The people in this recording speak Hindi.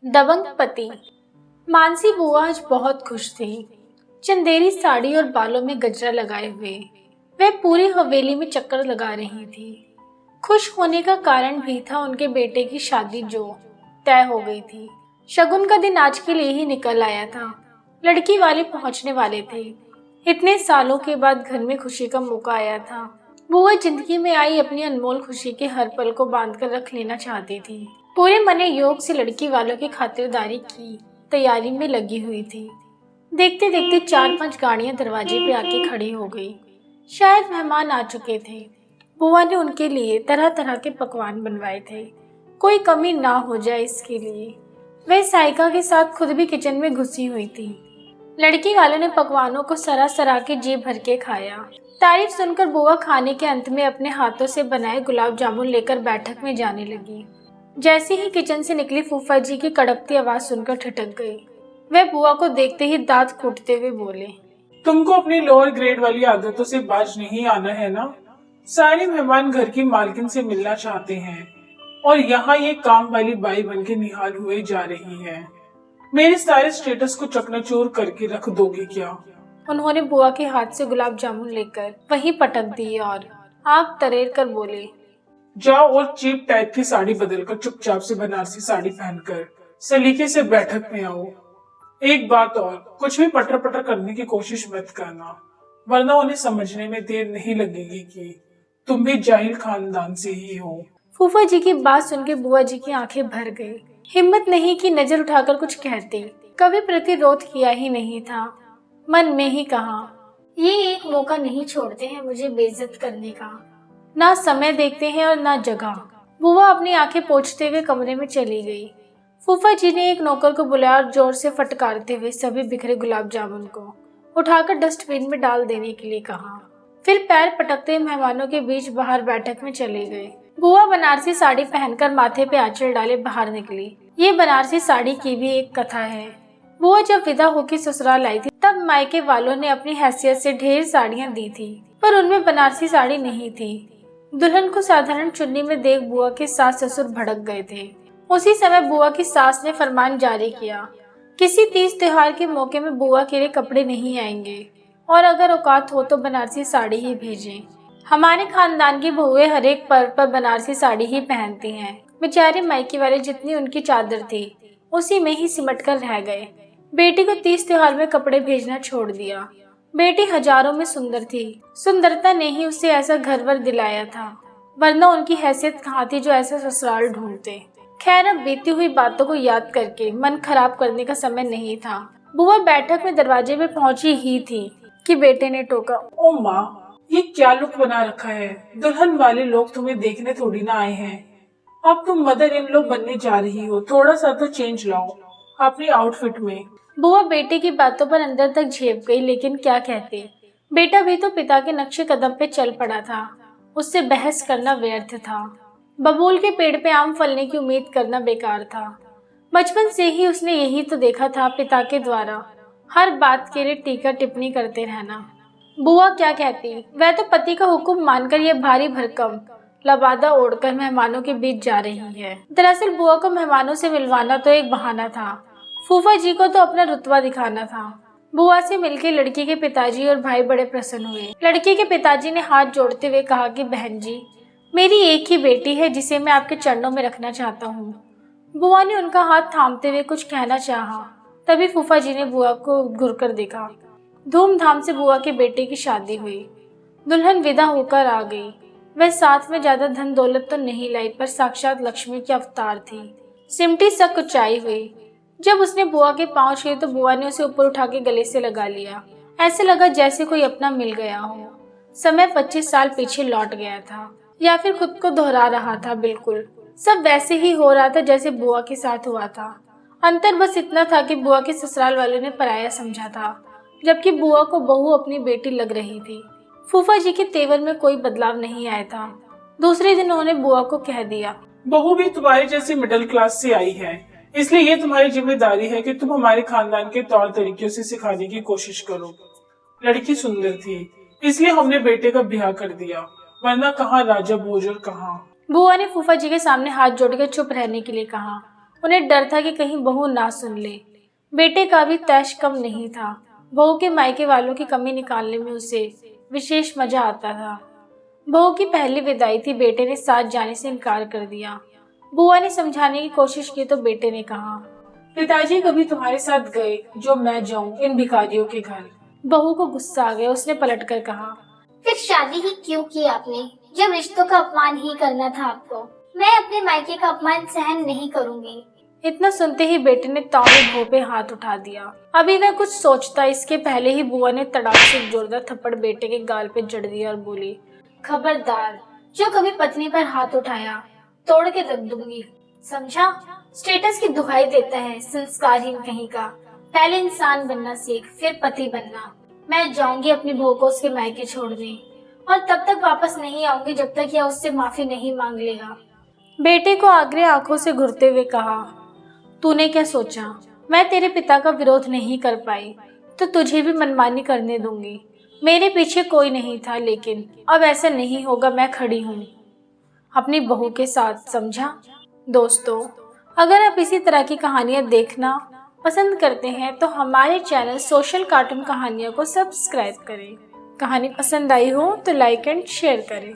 दबंग पति। मानसी बुआ आज बहुत खुश थी। चंदेरी साड़ी और बालों में गजरा लगाए हुए वह पूरी हवेली में चक्कर लगा रही थी। खुश होने का कारण भी था उनके बेटे की शादी जो तय हो गई थी। शगुन का दिन आज के लिए ही निकल आया था। लड़की वाले पहुंचने वाले थे। इतने सालों के बाद घर में खुशी का मौका आया था। बुआ जिंदगी में आई अपनी अनमोल खुशी के हर पल को बांध कर रख लेना चाहती थी। पूरे मने योग से लड़की वालों की खातिरदारी की तैयारी में लगी हुई थी। देखते देखते 4-5 गाड़ियां दरवाजे पे आके खड़ी हो गई। शायद मेहमान आ चुके थे। बुआ ने उनके लिए तरह तरह के पकवान बनवाए थे, कोई कमी ना हो जाए इसके लिए। वह साइका के साथ खुद भी किचन में घुसी हुई थी। लड़की वालों ने पकवानों को सरा सरा के जी भर के खाया। तारीफ सुनकर बुआ खाने के अंत में अपने हाथों से बनाए गुलाब जामुन लेकर बैठक में जाने लगी। जैसे ही किचन से निकली फूफा जी की कड़कती आवाज सुनकर ठिठक गई। वह बुआ को देखते ही दांत कूटते हुए बोले, तुमको अपनी लोअर ग्रेड वाली आदतों से बाज नहीं आना है ना। सारे मेहमान घर की मालकिन से मिलना चाहते हैं और यहाँ ये काम वाली बाई बन के निहाल हुए जा रही है। मेरे सारे स्टेटस को चकनाचूर करके रख दोगे क्या? उन्होंने बुआ के हाथ से गुलाब जामुन लेकर वहीं पटक दिए और आग तरेर कर बोले, जाओ और चीप टाइप की साड़ी बदलकर चुपचाप से बनारसी साड़ी पहनकर सलीके से बैठक में आओ। एक बात और, कुछ भी पटर पटर करने की कोशिश मत करना, वरना उन्हें समझने में देर नहीं लगेगी कि तुम भी जाहिल खानदान से ही हो। फूफा जी की बात सुनकर बुआ जी की आंखें भर गई। हिम्मत नहीं कि नजर उठाकर कुछ कहती। कभी प्रतिरोध किया ही नहीं था। मन में ही कहा, ये एक मौका नहीं छोड़ते हैं मुझे बेइज्जत करने का। ना समय देखते हैं और ना जगह। बुआ अपनी आंखें पोंछते हुए कमरे में चली गई। फूफा जी ने एक नौकर को बुलाया और जोर से फटकारते हुए सभी बिखरे गुलाब जामुन को उठाकर डस्टबिन में डाल देने के लिए कहा। फिर पैर पटकते मेहमानों के बीच बाहर बैठक में चले गए। बुआ बनारसी साड़ी पहनकर माथे पे आंचल डाले बाहर निकली। ये बनारसी साड़ी की भी एक कथा है। बुआ जब विदा होकर ससुराल आई थी तब मायके वालों ने अपनी हैसियत से ढेर साड़ियां दी थी, पर उनमें बनारसी साड़ी नहीं थी। दुल्हन को साधारण चुन्नी में देख बुआ के सास ससुर भड़क गए थे। उसी समय बुआ की सास ने फरमान जारी किया, किसी तीज त्योहार के मौके में बुआ के लिए कपड़े नहीं आएंगे और अगर औकात हो तो बनारसी साड़ी ही भेजें। हमारे खानदान की बहुएं हर एक पर्व पर बनारसी साड़ी ही पहनती हैं। बेचारे मायके वाले जितनी उनकी चादर थी उसी में ही सिमट कर रह गए। बेटी को तीज त्योहार में कपड़े भेजना छोड़ दिया। बेटी हजारों में सुंदर थी। सुंदरता ने ही उसे ऐसा घरवर दिलाया था, वरना उनकी हैसियत कहाँ थी जो ऐसा ससुराल ढूंढते। खैर, अब बीती हुई बातों को याद करके मन खराब करने का समय नहीं था। बुआ बैठक में दरवाजे पे पहुंची ही थी कि बेटे ने टोका, ओ माँ, ये क्या लुक बना रखा है? दुल्हन वाले लोग तुम्हें देखने थोड़ी ना आए हैं। अब तुम मदर इन लॉ बनने जा रही हो, थोड़ा सा तो चेंज लाओ अपनी आउटफिट में। बुआ बेटे की बातों पर अंदर तक झेप गई, लेकिन क्या कहते। बेटा भी तो पिता के नक्शे कदम पे चल पड़ा था। उससे बहस करना व्यर्थ था। बबूल के पेड़ पे आम फलने की उम्मीद करना बेकार था। बचपन से ही उसने यही तो देखा था, पिता के द्वारा हर बात के लिए टीका टिप्पणी करते रहना। बुआ क्या कहती, वह तो पति का हुक्म मानकर यह भारी भरकम लबादा ओढ़कर मेहमानों के बीच जा रही है। दरअसल बुआ को मेहमानों से मिलवाना तो एक बहाना था। फूफा जी को तो अपना रुतबा दिखाना था। बुआ से मिलकर लड़की के पिताजी और भाई बड़े प्रसन्न हुए। लड़की के पिताजी ने हाथ जोड़ते हुए कहा कि बहन जी, मेरी एक ही बेटी है जिसे मैं आपके चरणों में रखना चाहता हूँ। बुआ ने उनका हाथ थामते हुए कुछ कहना चाहा, तभी फूफा जी ने बुआ को घुरकर देखा। धूमधाम से बुआ के बेटे की शादी हुई। दुल्हन विदा होकर आ गई। वह साथ में ज्यादा धन दौलत तो नहीं लाई, पर साक्षात लक्ष्मी की अवतार थी। सिमटी सा कुचाई हुई। जब उसने बुआ के पांव छुए तो बुआ ने उसे ऊपर उठा के गले से लगा लिया। ऐसे लगा जैसे कोई अपना मिल गया हो। समय 25 साल पीछे लौट गया था, या फिर खुद को दोहरा रहा था। बिल्कुल सब वैसे ही हो रहा था जैसे बुआ के साथ हुआ था। अंतर बस इतना था कि बुआ के ससुराल वालों ने पराया समझा था, जबकि बुआ को बहू अपनी बेटी लग रही थी। फूफा जी के तेवर में कोई बदलाव नहीं आया था। दूसरे दिन उन्होंने बुआ को कह दिया, बहू भी तुम्हारे जैसी मिडिल क्लास से आई है, इसलिए ये तुम्हारी जिम्मेदारी है कि तुम हमारे खानदान के तौर तरीकों से सिखाने की कोशिश करो। लड़की सुंदर थी, इसलिए हमने बेटे का ब्याह कर दिया, वरना कहाँ राजा भोज और कहाँ। बुआ ने फूफा जी के सामने हाथ जोड़कर चुप रहने के लिए कहा उन्हें डर था कि कहीं बहू ना सुन ले। बेटे का भी तैश कम नहीं था। बहू के मायके वालों की कमी निकालने में उसे विशेष मजा आता था। बहू की पहली विदाई थी, बेटे ने साथ जाने से इनकार कर दिया। बुआ ने समझाने की कोशिश की तो बेटे ने कहा, पिताजी कभी तुम्हारे साथ गए जो मैं जाऊं इन भिखारियों के घर। बहू को गुस्सा आ गया। उसने पलटकर कहा, फिर शादी ही क्यों की आपने, जब रिश्तों का अपमान ही करना था आपको। मैं अपने मायके का अपमान सहन नहीं करूंगी। इतना सुनते ही बेटे ने ताऊ भो पे हाथ उठा दिया। अभी वह कुछ सोचता इसके पहले ही बुआ ने तड़ाक से एक जोरदार थप्पड़ बेटे के गाल पे जड़ दिया और बोली, खबरदार, जो कभी पत्नी पर हाथ उठाया तोड़ के रख दूंगी, समझा। स्टेटस की दुहाई देता है, संस्कारहीन कहीं का। पहले इंसान बनना सीख, फिर पति बनना। मैं जाऊंगी अपनी बहू को उसके मायके छोड़ने, और तब तक वापस नहीं आऊंगी जब तक यह उससे माफी नहीं मांग लेगा। बेटे को आगरे आंखों से घुरते हुए कहा, तूने क्या सोचा, मैं तेरे पिता का विरोध नहीं कर पाई तो तुझे भी मनमानी करने दूंगी। मेरे पीछे कोई नहीं था, लेकिन अब ऐसा नहीं होगा। मैं खड़ी हूँ अपनी बहू के साथ, समझा। दोस्तों, अगर आप इसी तरह की कहानियाँ देखना पसंद करते हैं तो हमारे चैनल सोशल कार्टून कहानियों को सब्सक्राइब करें। कहानी पसंद आई हो तो लाइक एंड शेयर करें।